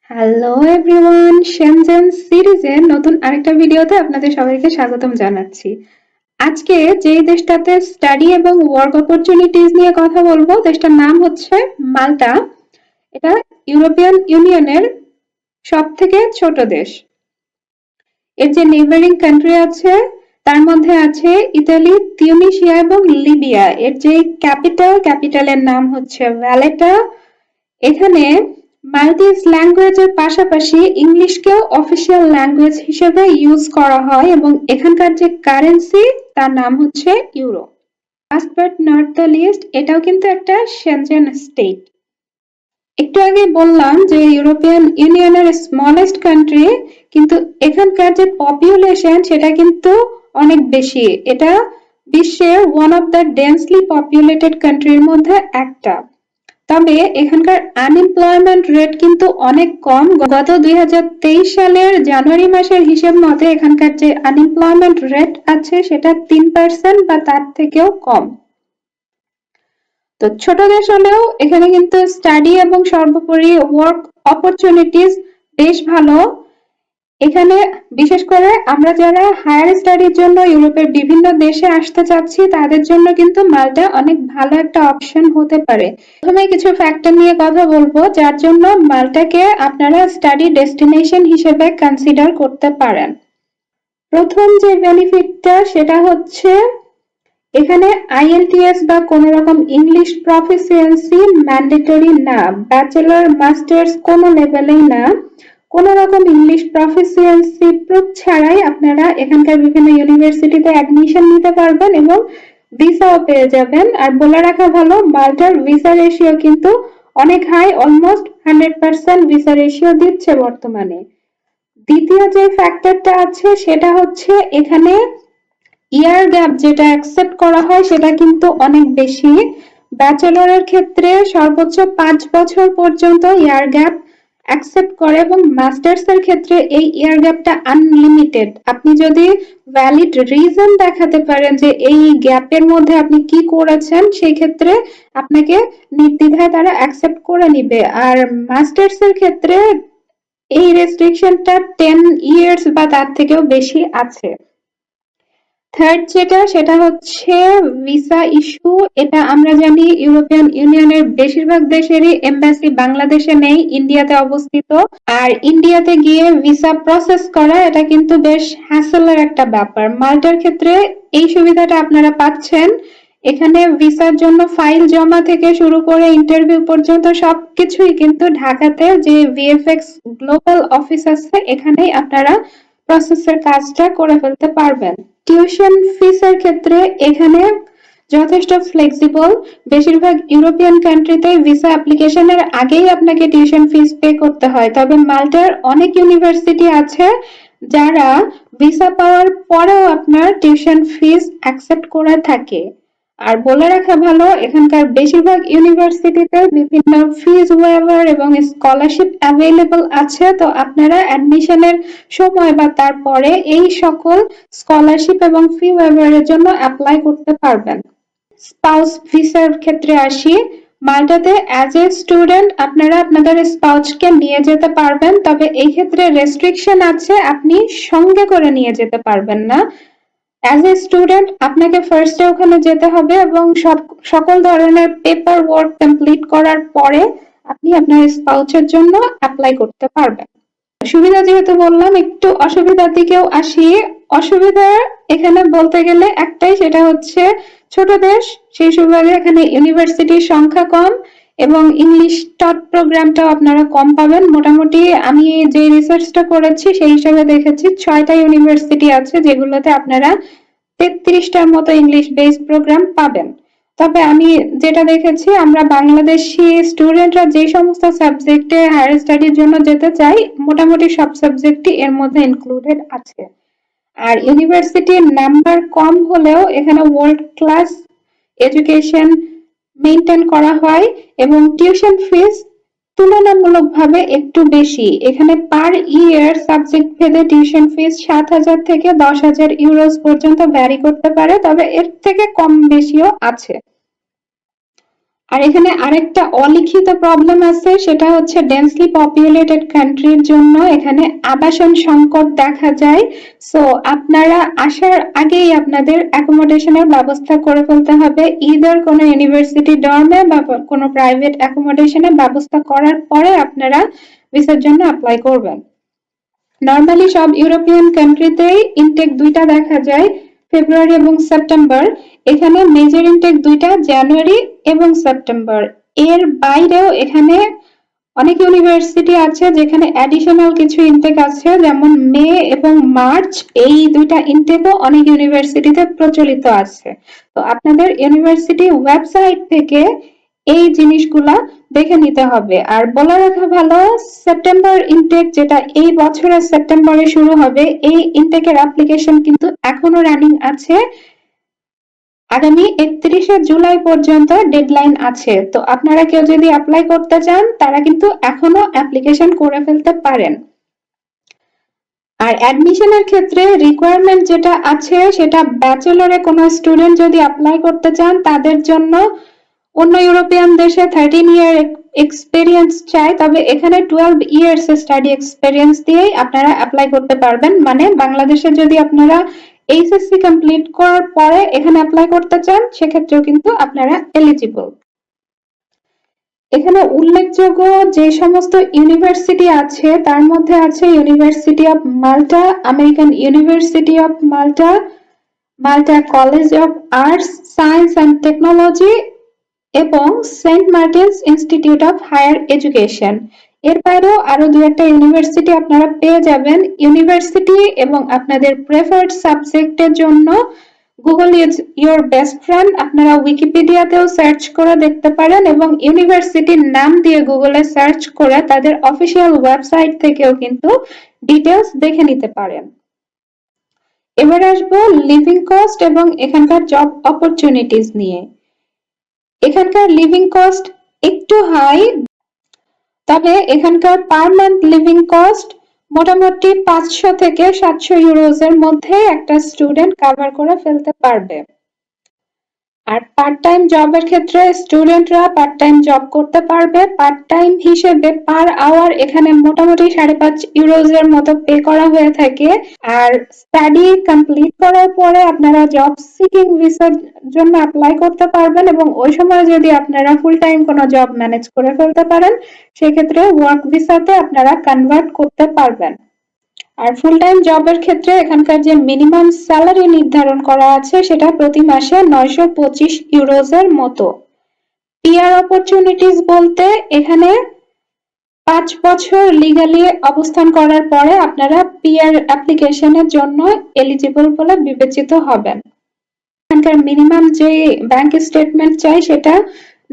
Hello everyone, Shenzhen সিরিজের নতুন আরেকটা ভিডিওতে আপনাদের সবাইকে স্বাগতম জানাচ্ছি। আজকে যেই দেশটাতে স্টাডি এবং ওয়ার্ক অপরচুনিটিজ নিয়ে কথা বলবো, দেশটার নাম হচ্ছে মাল্টা। এটা ইউরোপিয়ান ইউনিয়নের সব থেকে ছোট দেশ। এর যে নেইবারিং কান্ট্রি আছে তার মধ্যে আছে ইতালি, তিউনিসিয়া এবং লিবিয়া। এর যে ক্যাপিটালের নাম হচ্ছে ভ্যালেটা। এখানে মাল্টিস ল্যাঙ্গুয়েজের পাশাপাশি ইংলিশকেও অফিসিয়াল ল্যাঙ্গুয়েজ হিসেবে ইউজ করা হয় এবং এখানকার যে কারেন্সি তার নাম হচ্ছে euro. Last but not the least, এটাও কিন্তু একটা সেনজেন স্টেট। একটু আগে বললাম যে ইউরোপিয়ান ইউনিয়নের স্মলেস্ট কান্ট্রি, কিন্তু এখানকার যে পপুলেশন সেটা কিন্তু অনেক বেশি। এটা বিশ্বের one of the densely populated কান্ট্রির মধ্যে একটা। তবে এখানকার আনএমপ্লয়মেন্ট রেট কিন্তু অনেক কম। গত 2023 সালের জানুয়ারি মাসের হিসেব মতে এখানকার যে আনএমপ্লয়মেন্ট রেট আছে সেটা 3% বা তার থেকেও কম। তো ছোট দেশ হলেও এখানে কিন্তু স্টাডি এবং সর্বোপরি ওয়ার্ক অপরচুনিটিস বেশ ভালো। এখানে বিশেষ করে আমরা যারা হায়ার স্টাডির জন্য ইউরোপের বিভিন্ন দেশে আসতে চাচ্ছি তাদের জন্য কিন্তু মাল্টা অনেক ভালো একটা অপশন হতে পারে। প্রথমে কিছু ফ্যাক্টর নিয়ে কথা বলবো যার জন্য মাল্টাকে আপনারা স্টাডি ডেস্টিনেশন হিসেবে কনসিডার করতে পারেন। প্রথম যে বেনিফিটটা সেটা হচ্ছে এখানে আইএলটিএস বা কোনো রকম ইংলিশ প্রফিসিয়েন্সি ম্যান্ডেটরি না। ব্যাচেলর মাস্টার্স কোনো লেভেলেই না, কোনো রকম ইংলিশ প্রফিসিয়েন্সি প্রুফ ছাড়াই আপনারা এখানকার বিভিন্ন ইউনিভার্সিটিতে অ্যাডমিশন নিতে পারবেন এবং ভিসাও পেয়ে যাবেন। আর বলে রাখা ভালো, মাল্টার ভিসা রেশিও কিন্তু অনেক হাই, অলমোস্ট 100% ভিসা রেশিও দিচ্ছে বর্তমানে। দ্বিতীয় যে ফ্যাক্টরটা আছে সেটা হচ্ছে এখানে ইয়ার গ্যাপ যেটা অ্যাকসেপ্ট করা হয় সেটা কিন্তু অনেক বেশি। ব্যাচেলরের ক্ষেত্রে সর্বোচ্চ 5 বছর পর্যন্ত ইয়ার গ্যাপ অ্যাকসেপ্ট করে এবং মাস্টার্স এর ক্ষেত্রে এই ইয়ার গ্যাপটা আনলিমিটেড। আপনি যদি ভ্যালিড রিজন দেখাতে পারেন যে এই গ্যাপের মধ্যে আপনি কি করেছেন, সেই ক্ষেত্রে আপনাকে নির্দ্বিধায় তারা অ্যাকসেপ্ট করে নিবে। আর মাস্টার্স এর ক্ষেত্রে এই রেস্ট্রিকশনটা 10 ইয়ার্স বা তার থেকেও বেশি আছে। থার্ড যেটা সেটা হচ্ছে ভিসা ইস্যু। এটা আমরা জানি ইউরোপিয়ান ইউনিয়নের বেশিরভাগ দেশেরই এম্বাসি বাংলাদেশে নেই, ইন্ডিয়াতে অবস্থিত। আর ইন্ডিয়াতে গিয়ে ভিসা প্রসেস করা এটা কিন্তু বেশ হ্যাসেলের একটা ব্যাপার। মাল্টার ক্ষেত্রে এই সুবিধাটা আপনারা পাচ্ছেন। এখানে ভিসার জন্য ফাইল জমা থেকে শুরু করে ইন্টারভিউ পর্যন্ত সবকিছুই কিন্তু ঢাকাতে যে ভিএফএক্স গ্লোবাল অফিস আছে এখানেই আপনারা প্রসেসের কাজটা করে ফেলতে পারবেন। টিউশন ফিসের ক্ষেত্রে এখানে যথেষ্ট ফ্লেক্সিবল। বেশিরভাগ ইউরোপিয়ান কান্ট্রিতে ভিসা অ্যাপ্লিকেশনের আগেই আপনাকে টিউশন ফিস পে করতে হয়, তবে মাল্টার অনেক ইউনিভার্সিটি আছে যারা ভিসা পাওয়ার পরেও আপনার টিউশন ফিস অ্যাকসেপ্ট করে থাকে। আর বলে রাখা ভালো, এখানকার বেশিরভাগ ইউনিভার্সিটিতে বিভিন্ন ফিজ ওয়েভার এবং স্কলারশিপ অ্যাভেলেবল আছে। তো আপনারা অ্যাডমিশনের সময় বা তারপরে এই সকল স্কলারশিপ এবং ফি ওয়েভারের জন্য অ্যাপ্লাই করতে পারবেন। স্পাউস ভিসার ক্ষেত্রে আসি। মাল্টাতে অ্যাজ এ স্টুডেন্ট আপনারা আপনাদের স্পাউসকে নিয়ে যেতে পারবেন, তবে এই ক্ষেত্রে রেস্ট্রিকশন আছে, আপনি সঙ্গে করে নিয়ে যেতে পারবেন না। অ্যাজ এ স্টুডেন্ট আপনাকে ফার্স্টে ওখানে যেতে হবে এবং সকল ধরনের পেপার ওয়ার্ক কমপ্লিট করার পরে আপনি আপনার স্পাউসের জন্য অ্যাপ্লাই করতে পারবেন। সুবিধা যেহেতু বললাম, একটু অসুবিধার দিকেও আসি। অসুবিধা এখানে বলতে গেলে একটাই, সেটা হচ্ছে ছোট দেশ, সেই সুবাদে এখানে ইউনিভার্সিটির সংখ্যা কম এবং ইংলিশ টট প্রোগ্রামটাও আপনারা কম পাবেন। মোটামুটি আমি যে রিসার্চটা করেছি সেই হিসাবে দেখেছি 6টা ইউনিভার্সিটি আছে যেগুলোতে আপনারা 33টার মতো ইংলিশ বেসড প্রোগ্রাম পাবেন। তবে আমি যেটা দেখেছি, আমরা বাংলাদেশি স্টুডেন্টরা যে সমস্ত সাবজেক্টে হায়ার স্টাডির জন্য যেতে চাই মোটামুটি সব সাবজেক্টই এর মধ্যে ইনক্লুডেড আছে। আর ইউনিভার্সিটির নাম্বার কম হলেও এখানে ওয়ার্ল্ড ক্লাস এডুকেশন মেনটেন করা হয় এবং টিউশন ফিস তুলনামূলকভাবে একটু বেশি। এখানে পার ইয়ার সাবজেক্ট ভেদে টিউশন ফিস 7,000 থেকে 10,000 ইউরোস পর্যন্ত ভ্যারি করতে পারে, তবে এর থেকে কম বেশিও আছে। আর এখানে আরেকটা অলিখিত প্রবলেম আছে, সেটা হচ্ছে ডেন্সলি পপুলেটেড কান্ট্রির জন্য এখানে আবাসন সংকট দেখা যায়। সো আপনারা আসার আগেই আপনাদের অ্যাকোমোডেশনের ব্যবস্থা করে ফেলতে হবে, ইদার কোনো ইউনিভার্সিটি ডর্মে বা কোনো প্রাইভেট অ্যাকোমোডেশনের ব্যবস্থা করার পরে আপনারা ভিসার জন্য অ্যাপ্লাই করবেন। নর্মালি সব ইউরোপিয়ান কান্ট্রিতেই ইনটেক দুইটা দেখা যায়, ফেব্রুয়ারি এবং সেপ্টেম্বর। এখানে মেজর ইনটেক দুইটা, জানুয়ারি এবং সেপ্টেম্বর। এর বাইরেও এখানে অনেক ইউনিভার্সিটি আছে যেখানে অ্যাডিশনাল কিছু ইনটেক আছে, যেমন মে এবং মার্চ। এই দুইটা ইনটেকও অনেক ইউনিভার্সিটিতে প্রচলিত আছে। তো আপনাদের ইউনিভার্সিটি ওয়েবসাইট থেকে এই জিনিসগুলা দেখে নিতে হবে। আর বলে রাখা ভালো, সেপ্টেম্বর ইনটেক যেটা এই বছরের সেপ্টেম্বরে শুরু হবে, এই ইনটেকের অ্যাপ্লিকেশন কিন্তু এখনো রানিং আছে। আগামী 31শে জুলাই পর্যন্ত ডেডলাইন আছে। তো আপনারা কেউ যদি অ্যাপ্লাই করতে চান তারা কিন্তু এখনো অ্যাপ্লিকেশন করে ফেলতে পারেন। আর অ্যাডমিশনের ক্ষেত্রে রিকোয়ারমেন্ট যেটা আছে সেটা, ব্যাচেলরে কোনো স্টুডেন্ট যদি অ্যাপ্লাই করতে চান তাদের জন্য অন্য ইউরোপিয়ান দেশে 13 ইয়ার এক্সপিরিয়েন্স চাই, তবে এখানে 12 ইয়ার্স স্টাডি এক্সপিরিয়েন্স দিয়েই আপনারা অ্যাপ্লাই করতে পারবেন। মানে বাংলাদেশে যদি আপনারা এইচএসসি কমপ্লিট করার পরে এখানে অ্যাপ্লাই করতে চান সেক্ষেত্রেও কিন্তু আপনারা এলিজিবল। এখানে উল্লেখযোগ্য যে সমস্ত ইউনিভার্সিটি আছে তার মধ্যে আছে university of Malta, American university of Malta, Malta college of arts, science and technology এবং saint Martin's institute of higher education. এর বাইরেও আরো দু একটা ইউনিভার্সিটি আপনারা পেয়ে যাবেন। ইউনিভার্সিটি এবং আপনাদের প্রেফার্ড সাবজেক্টের জন্য Google is your best friend, আপনারা উইকিপিডিয়াতেও সার্চ করে দেখতে পারেন এবং ইউনিভার্সিটির নাম দিয়ে গুগলে সার্চ করে তাদের অফিসিয়াল ওয়েবসাইট থেকেও কিন্তু ডিটেলস দেখে নিতে পারেন। এবার আসবো লিভিং কস্ট এবং এখানকার জব অপরচুনিটিস নিয়ে। এখানকার লিভিং কস্ট একটু হাই, তবে এখানকার পার মান্থ লিভিং কস্ট মোটামুটি 500 থেকে 700 ইউরোজের মধ্যে একটা স্টুডেন্ট কভার করে ফেলতে পারবে। আর পার্ট টাইম জবের ক্ষেত্রে স্টুডেন্টরা পার্ট টাইম জব করতে পারবে। পার্ট টাইম হিসেবে পার আওয়ার এখানে মোটামুটি 5.5 ইউরোজের মতো পে করা হয়ে থাকে। আর স্টাডি কমপ্লিট করার পরে আপনারা জব সিকিং ভিসার জন্য অ্যাপ্লাই করতে পারবেন এবং ওই সময় যদি আপনারা ফুল টাইম কোনো জব ম্যানেজ করে ফেলতে পারেন সেক্ষেত্রে ওয়ার্ক ভিসাতে আপনারা কনভার্ট করতে পারবেন। আর ফুল টাইম জবের ক্ষেত্রে এখানকার যে মিনিমাম স্যালারি নির্ধারণ করা আছে সেটা প্রতি মাসে 925 ইউরোজের মতো। পিআর অপরচুনিটিস বলতে এখানে 5 বছর লিগালি অবস্থান করার পরে আপনারা পিআর অ্যাপ্লিকেশনের জন্য এলিজিবল বলে বিবেচিত হবেন। এখানকার মিনিমাম যে ব্যাংক স্টেটমেন্ট চাই সেটা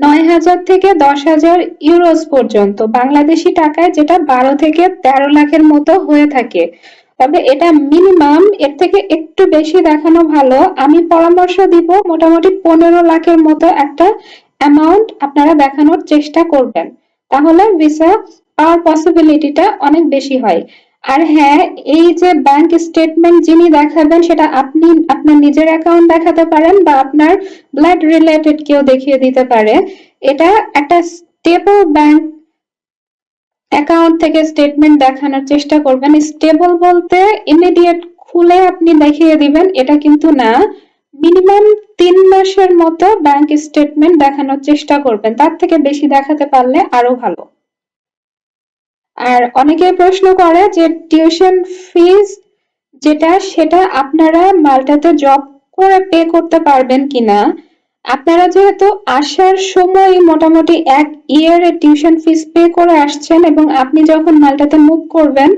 9,000 থেকে 10,000 ইউরোস পর্যন্ত, বাংলাদেশি টাকায় যেটা 12 থেকে 13 লাখের মতো হয়ে থাকে। তবে এটা মিনিমাম, এর থেকে একটু বেশি দেখানো ভালো। আমি পরামর্শ দিব মোটামুটি 15 লাখের মতো একটা অ্যামাউন্ট আপনারা দেখানোর চেষ্টা করবেন, তাহলে ভিসা পাওয়ার পসিবিলিটিটা অনেক বেশি হয়। আর হ্যাঁ, এই যে ব্যাংক স্টেটমেন্ট যিনি দেখাবেন সেটা আপনি আপনার নিজের অ্যাকাউন্ট দেখাতে পারেন বা আপনার ব্লাড রিলেটেড কেউ দেখিয়ে দিতে পারে। এটা একটা স্টেবল ব্যাংক অ্যাকাউন্ট থেকে স্টেটমেন্ট দেখানোর চেষ্টা করবেন। স্টেবল বলতে ইমিডিয়েট খুলে আপনি দেখিয়ে দিবেন এটা কিন্তু না, মিনিমাম 3 মাসের মতো ব্যাংক স্টেটমেন্ট দেখানোর চেষ্টা করবেন, তার থেকে বেশি দেখাতে পারলে আরো ভালো। আর অনেকে প্রশ্ন করে যে টিউশন ফিস যেটা সেটা আপনারা মাল্টাতে জব করে পে করতে পারবেন কিনা। আপনারা যেহেতু আসার সময় মোটামুটি 1 ইয়ারে টিউশন ফিস পে করে আসছেন এবং আপনি যখন মাল্টাতে মুভ করবেন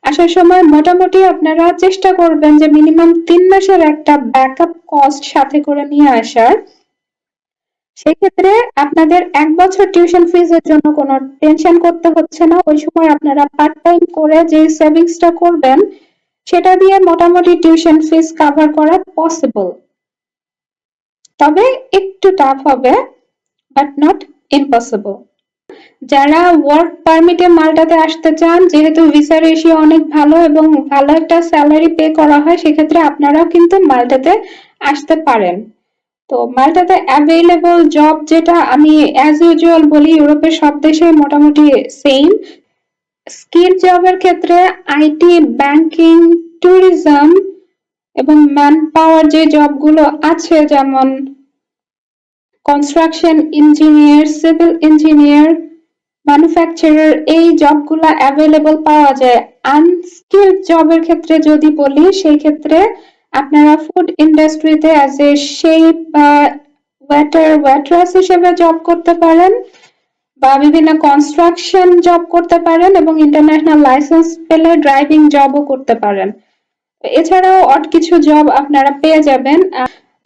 আসার সময় মোটামুটি আপনারা চেষ্টা করবেন যে মিনিমাম 3 মাসের একটা ব্যাকআপ কস্ট সাথে করে নিয়ে আসার। সেক্ষেত্রে আপনাদের 1 বছর টিউশন ফিজের জন্য কোনো টেনশন করতে হচ্ছে না। ওই সময় আপনারা পার্ট টাইম করে যে সেভিংসটা করবেন সেটা দিয়ে মোটামুটি টিউশন ফিস কভার করা পসিবল। তবে একটু টাফ হবে, বাট নট ইম্পসিবল। যারা ওয়ার্ক পারমিটে মাল্টাতে আসতে চান, যেহেতু ভিসা রেশিও অনেক ভালো এবং ভালো একটা স্যালারি পে করা হয়, সেক্ষেত্রে আপনারাও কিন্তু মাল্টাতে আসতে পারেন। তো মাল্টাতে অ্যাভেলেবল জব যেটা আমি অ্যাজ ইউজুয়াল বলি ইউরোপের সব দেশে মোটামুটি সেম। স্কিল জবের ক্ষেত্রে আইটি, ব্যাংকিং, ট্যুরিজম এবং ম্যান পাওয়ার যে জবগুলো আছে যেমন construction engineer, civil engineer, manufacturer, এই জবগুলো অ্যাভেলেবল পাওয়া যায়। আনস্কিলড জবের ক্ষেত্রে যদি বলি সেই ক্ষেত্রে আপনারা ফুড ইন্ডাস্ট্রিতে অ্যাজ এ শেফ বা ওয়েট্রেস হিসেবে জব করতে পারেন বা বিভিন্ন কনস্ট্রাকশন জব করতে পারেন এবং ইন্টারন্যাশনাল লাইসেন্স পেলে ড্রাইভিং জবও করতে পারেন। এছাড়াও অড কিছু জব আপনারা পেয়ে যাবেন।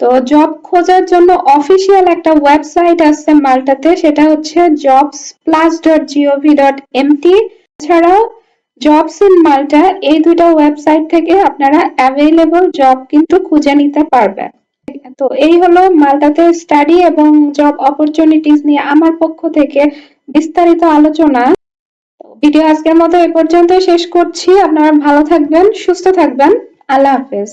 তো জব খোঁজার জন্য অফিসিয়াল একটা ওয়েবসাইট আছে মাল্টাতে, সেটা হচ্ছে jobsplus.gov.mt। এছাড়াও জবস ইন মাল্টা, এই দুটো ওয়েবসাইট থেকে আপনারা অ্যাভেলেবল জব কিন্তু খুঁজে নিতে পারবেন। তো এই হলো মাল্টাতে স্টাডি এবং জব অপরচুনিটিস নিয়ে আমার পক্ষ থেকে বিস্তারিত আলোচনা। ভিডিও আজকের মতো এ পর্যন্ত শেষ করছি। আপনারা ভালো থাকবেন, সুস্থ থাকবেন। আল্লাহ হাফেজ।